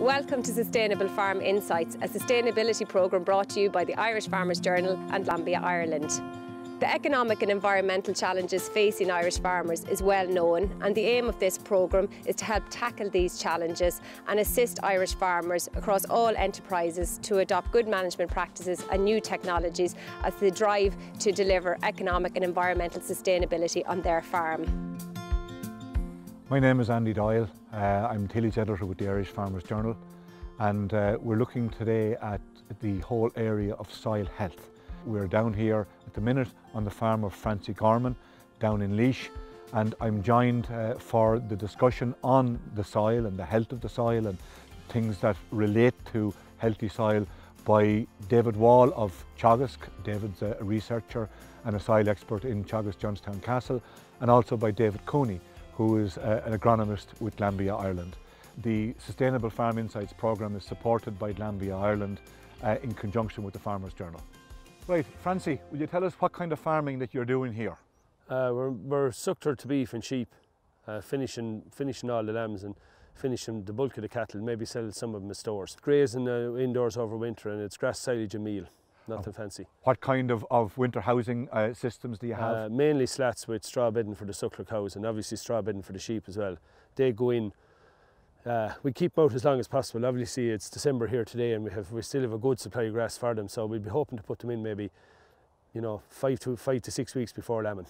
Welcome to Sustainable Farm Insights, a sustainability programme brought to you by the Irish Farmers Journal and Glanbia, Ireland. The economic and environmental challenges facing Irish farmers is well known, and the aim of this programme is to help tackle these challenges and assist Irish farmers across all enterprises to adopt good management practices and new technologies as they drive to deliver economic and environmental sustainability on their farm. My name is Andy Doyle. I'm tillage editor with the Irish Farmers Journal, and we're looking today at the whole area of soil health. We're down here at the minute on the farm of Francis Gorman down in Laois, and I'm joined for the discussion on the soil and the health of the soil and things that relate to healthy soil by David Wall of Teagasc. David's a researcher and a soil expert in Teagasc Johnstown Castle, and also by David Cooney, who is an agronomist with Glanbia, Ireland. The Sustainable Farm Insights programme is supported by Glanbia, Ireland in conjunction with the Farmers Journal. Right, Francie, will you tell us what kind of farming that you're doing here? We're sucked to beef and sheep, finishing all the lambs and finishing the bulk of the cattle, maybe sell some of them in stores. Grazing indoors over winter, and it's grass, silage and meal. Nothing fancy. What kind of winter housing systems do you have? Mainly slats with straw bedding for the suckler cows and obviously straw bedding for the sheep as well. They go in, we keep them out as long as possible. Obviously it's December here today and we still have a good supply of grass for them, so we'd be hoping to put them in maybe, you know, 5 to 6 weeks before lambing.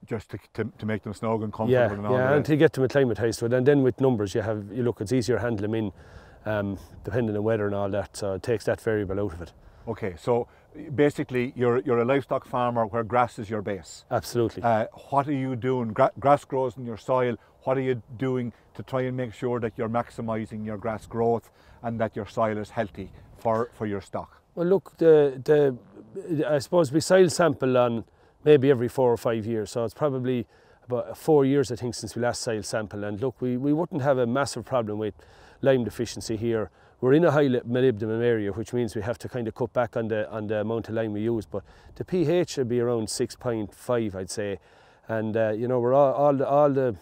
Just to make them snug and comfortable and all that? Yeah, and to get them acclimatised to it. And then with numbers you look, it's easier to handle them in, depending on weather and all that, so it takes that variable out of it. Okay, so basically you're a livestock farmer where grass is your base. Absolutely. What are you doing? Grass grows in your soil. What are you doing to try and make sure that you're maximising your grass growth and that your soil is healthy for your stock? Well look, I suppose we soil sample on maybe every 4 or 5 years, so it's probably about 4 years I think since we last soil sample, and look, we wouldn't have a massive problem with lime deficiency here. We're in a high molybdenum area, which means we have to kind of cut back on the amount of lime we use, but the pH should be around 6.5, I'd say, and you know, we're all the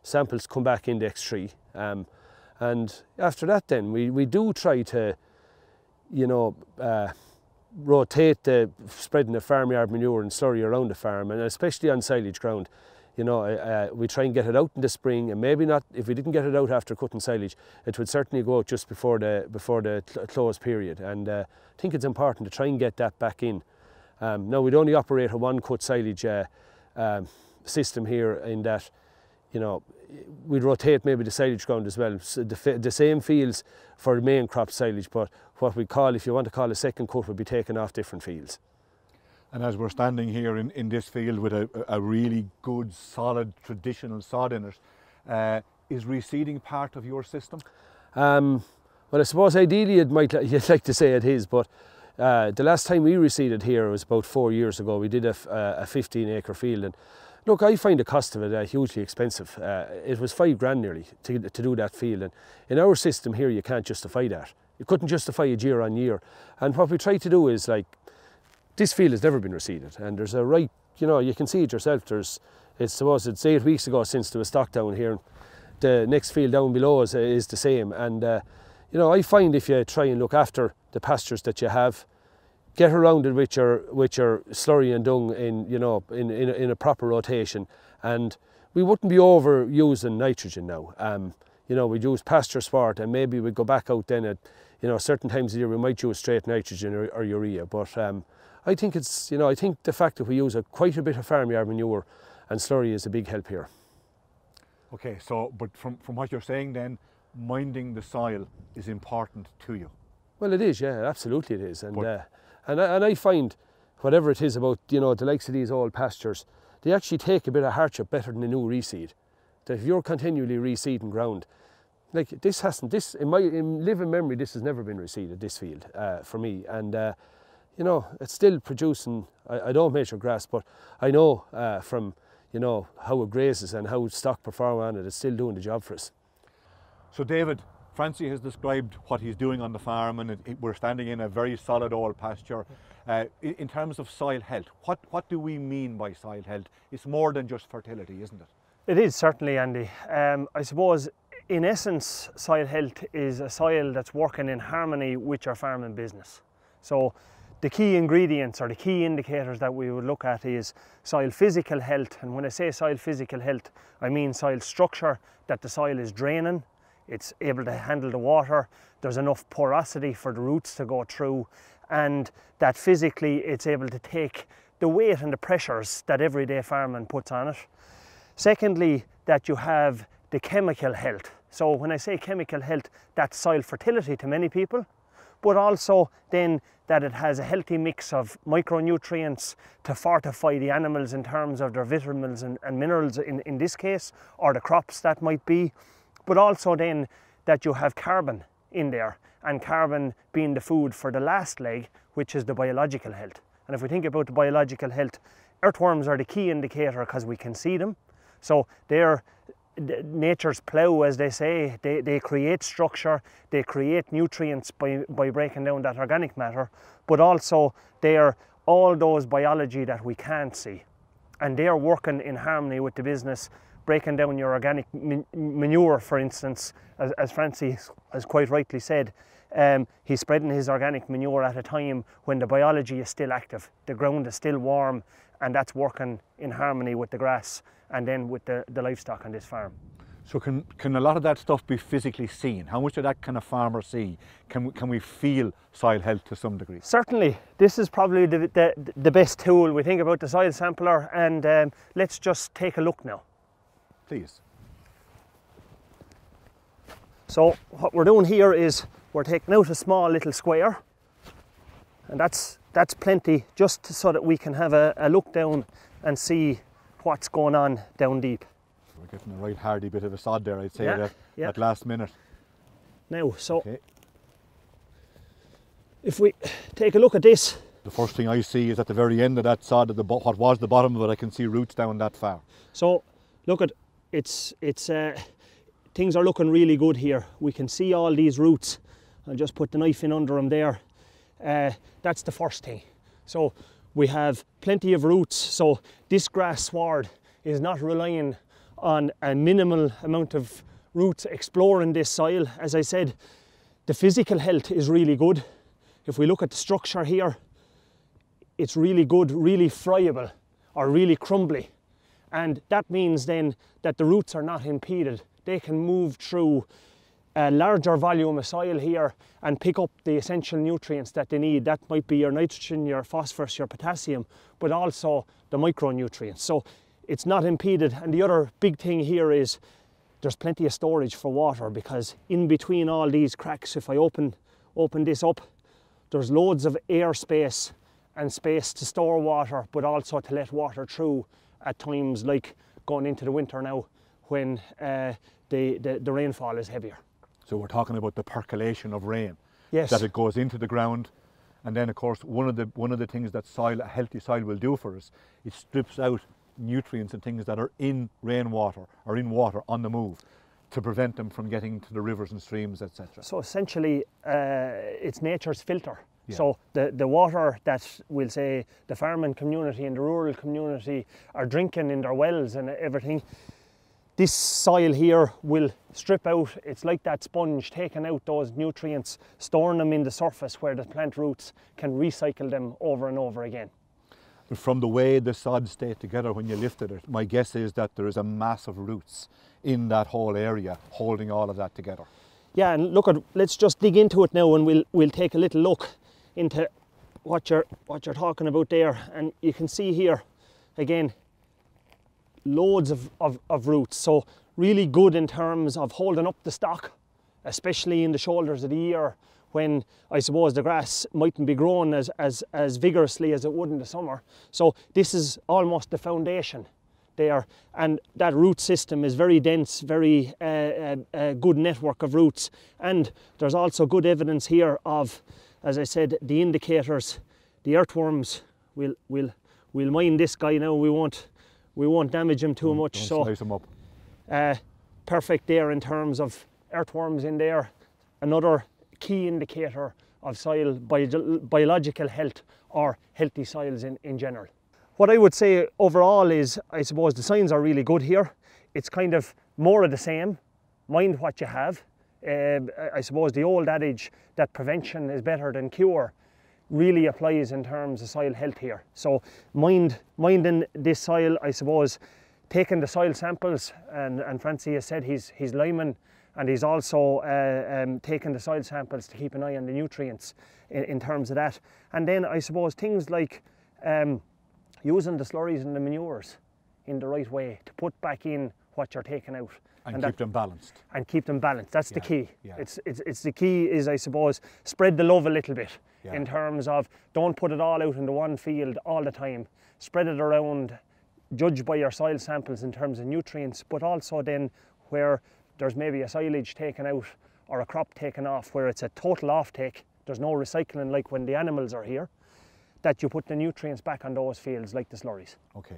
samples come back index 3, and after that then we do try to, you know, rotate the spreading of farmyard manure and slurry around the farm, and especially on silage ground. You know, we try and get it out in the spring, and maybe not, if we didn't get it out after cutting silage, it would certainly go out just before the close period, and I think it's important to try and get that back in. Now we'd only operate a one-cut silage system here, in that, you know, we'd rotate maybe the silage ground as well. So the same fields for the main crop silage, but what we call, if you want to call a second cut, would be taken off different fields. And as we're standing here in this field with a really good, solid, traditional sod in it, is reseeding part of your system? Well, I suppose ideally you'd like to say it is, but the last time we reseeded here was about 4 years ago. We did a 15-acre field, and look, I find the cost of it hugely expensive. It was £5 nearly to do that field, and in our system here you can't justify that. You couldn't justify it year on year, and what we try to do is, like, this field has never been reseeded, and there's a right, you know, you can see it yourself. It's 8 weeks ago since there was stock down here. The next field down below is the same, and you know, I find if you try and look after the pastures that you have, get around it with your slurry and dung in, you know, in a proper rotation, and we wouldn't be overusing nitrogen now. You know, we'd use pasture sward, and maybe we'd go back out then at, you know, certain times of the year we might use straight nitrogen or urea, but I think it's, you know, I think the fact that we use quite a bit of farmyard manure and slurry is a big help here. Okay, so, but from what you're saying then, minding the soil is important to you? Well, it is, yeah, absolutely it is. And I find, whatever it is about, you know, the likes of these old pastures, they actually take a bit of hardship better than a new reseed. That if you're continually reseeding ground, like in living memory, this has never been reseeded, this field, for me. And you know, it's still producing. I don't measure grass, but I know from, you know, how it grazes and how stock perform on it, it's still doing the job for us. So David, Francie has described what he's doing on the farm, and we're standing in a very solid old pasture. In terms of soil health, what do we mean by soil health? It's more than just fertility, isn't it? It is, certainly, Andy. I suppose in essence, soil health is a soil that's working in harmony with your farming business. So the key ingredients or the key indicators that we would look at is soil physical health. And when I say soil physical health, I mean soil structure, that the soil is draining, it's able to handle the water, there's enough porosity for the roots to go through, and that physically it's able to take the weight and the pressures that everyday farming puts on it. Secondly, that you have the chemical health. So when I say chemical health, that's soil fertility to many people, but also then that it has a healthy mix of micronutrients to fortify the animals in terms of their vitamins and minerals in this case, or the crops that might be, but also then that you have carbon in there, and carbon being the food for the last leg, which is the biological health. And if we think about the biological health, earthworms are the key indicator because we can see them. So they're nature's plough, as they say. They create structure, they create nutrients by breaking down that organic matter, but also they are all those biology that we can't see. And they are working in harmony with the business, breaking down your organic manure, for instance, as Francie has quite rightly said. He's spreading his organic manure at a time when the biology is still active, the ground is still warm, and that's working in harmony with the grass and then with the livestock on this farm. So can a lot of that stuff be physically seen? How much of that can a farmer see? Can we feel soil health to some degree? Certainly. This is probably the best tool. We think about the soil sampler, and let's just take a look now. Please. So what we're doing here is we're taking out a small little square, and that's plenty, just so that we can have a look down and see what's going on down deep. We're getting a right hardy bit of a sod there, I'd say, that last minute. Now, so if we take a look at this, the first thing I see is at the very end of that sod, what was the bottom of it, I can see roots down that far. So look at it's things are looking really good here. We can see all these roots. I'll just put the knife in under them there. That's the first thing. So we have plenty of roots. So this grass sward is not relying on a minimal amount of roots exploring this soil. As I said, the physical health is really good. If we look at the structure here, it's really good, really friable or really crumbly. And that means then that the roots are not impeded. They can move through a larger volume of soil here and pick up the essential nutrients that they need. That might be your nitrogen, your phosphorus, your potassium, but also the micronutrients. So it's not impeded. And the other big thing here is there's plenty of storage for water, because in between all these cracks, if I open this up, there's loads of air space and space to store water, but also to let water through at times like going into the winter now, when the rainfall is heavier. So we're talking about the percolation of rain. Yes. That it goes into the ground, and then of course one of the things that a healthy soil will do for us, it strips out nutrients and things that are in rainwater or in water on the move, to prevent them from getting to the rivers and streams, etc. So essentially it's nature's filter. Yeah. So the water that, we'll say, the farming community and the rural community are drinking in their wells and everything, this soil here will strip out. It's like that sponge, taking out those nutrients, storing them in the surface where the plant roots can recycle them over and over again. From the way the sod stayed together when you lifted it, my guess is that there is a mass of roots in that whole area holding all of that together. Yeah, and let's just dig into it now, and we'll take a little look into what you're talking about there. And you can see here again loads of roots, so really good in terms of holding up the stock, especially in the shoulders of the year, when I suppose the grass mightn't be growing as vigorously as it would in the summer. So this is almost the foundation there, and that root system is very dense, very a good network of roots. And there's also good evidence here of, as I said, the indicators, the earthworms. We'll mind this guy now. We won't damage him too much. Don't slice him up. Perfect there in terms of earthworms in there. Another key indicator of soil biological health, or healthy soils in general. What I would say overall is, I suppose the signs are really good here. It's kind of more of the same. mind what you have. I suppose the old adage that prevention is better than cure really applies in terms of soil health here. So minding this soil, I suppose, taking the soil samples, and Francie has said he's liming, and he's also taking the soil samples to keep an eye on the nutrients in terms of that. And then I suppose things like using the slurries and the manures in the right way to put back in what you're taking out. And keep them balanced. And keep them balanced. That's the key. Yeah. It's the key is, I suppose, spread the love a little bit in terms of don't put it all out in the one field all the time. Spread it around, judge by your soil samples in terms of nutrients, but also then where there's maybe a silage taken out or a crop taken off where it's a total off-take, there's no recycling like when the animals are here, that you put the nutrients back on those fields like the slurries. Okay.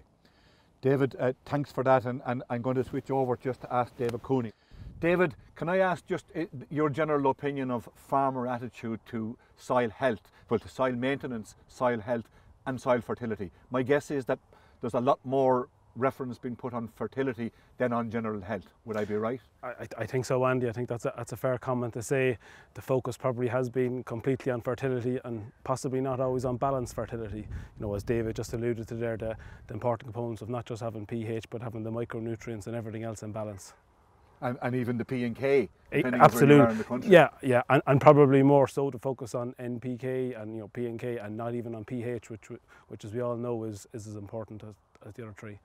David, thanks for that, and I'm going to switch over just to ask David Cooney. David, can I ask just your general opinion of farmer attitude to soil health, well, to soil maintenance, soil health and soil fertility? My guess is that there's a lot more reference being put on fertility than on general health. Would I be right? I think so, Andy. I think that's a fair comment to say. The focus probably has been completely on fertility and possibly not always on balanced fertility. You know, as David just alluded to there, the important components of not just having pH but having the micronutrients and everything else in balance. And even the P and K, depending absolutely. on where you are in the country. Yeah, and probably more so to focus on NPK and P and K, and not even on pH, which as we all know is as important as the other three.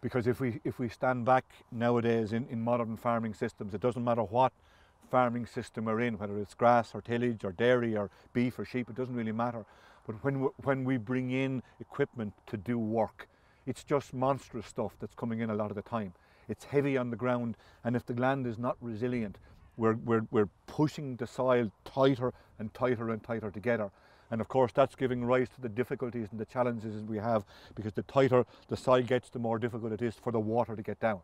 Because if we stand back nowadays in modern farming systems, it doesn't matter what farming system we're in, whether it's grass or tillage or dairy or beef or sheep, it doesn't really matter. But when we bring in equipment to do work, it's just monstrous stuff that's coming in a lot of the time. It's heavy on the ground, and if the land is not resilient, we're pushing the soil tighter and tighter and tighter together. And of course that's giving rise to the difficulties and the challenges we have, because the tighter the soil gets, the more difficult it is for the water to get down.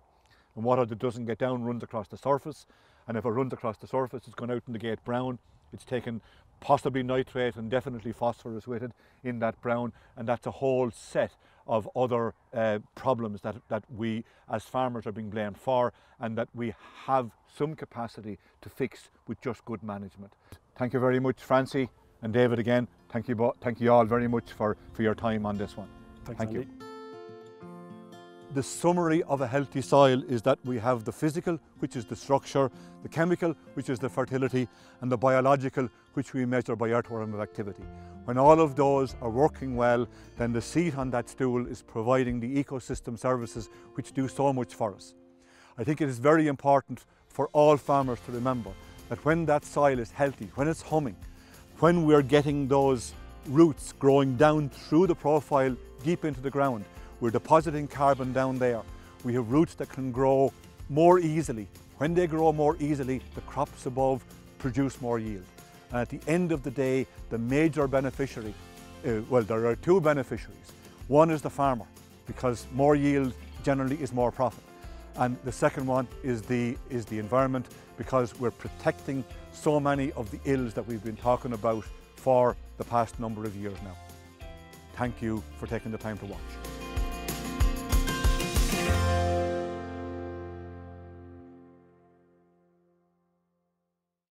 And water that doesn't get down runs across the surface, and if it runs across the surface, it's gone out in the gate brown. It's taken possibly nitrate and definitely phosphorus with it in that brown, and that's a whole set of other problems that we as farmers are being blamed for, and that we have some capacity to fix with just good management. Thank you very much, Francie and David again. Thank you all very much for your time on this one. Thank you. The summary of a healthy soil is that we have the physical, which is the structure, the chemical, which is the fertility, and the biological, which we measure by earthworm activity. When all of those are working well, then the seat on that stool is providing the ecosystem services which do so much for us. I think it is very important for all farmers to remember that when that soil is healthy, when it's humming, when we're getting those roots growing down through the profile deep into the ground, we're depositing carbon down there. We have roots that can grow more easily. When they grow more easily, the crops above produce more yield. And at the end of the day, the major beneficiary, well, there are two beneficiaries. One is the farmer, because more yield generally is more profit. And the second one is the environment, because we're protecting so many of the ills that we've been talking about for the past number of years now. Thank you for taking the time to watch.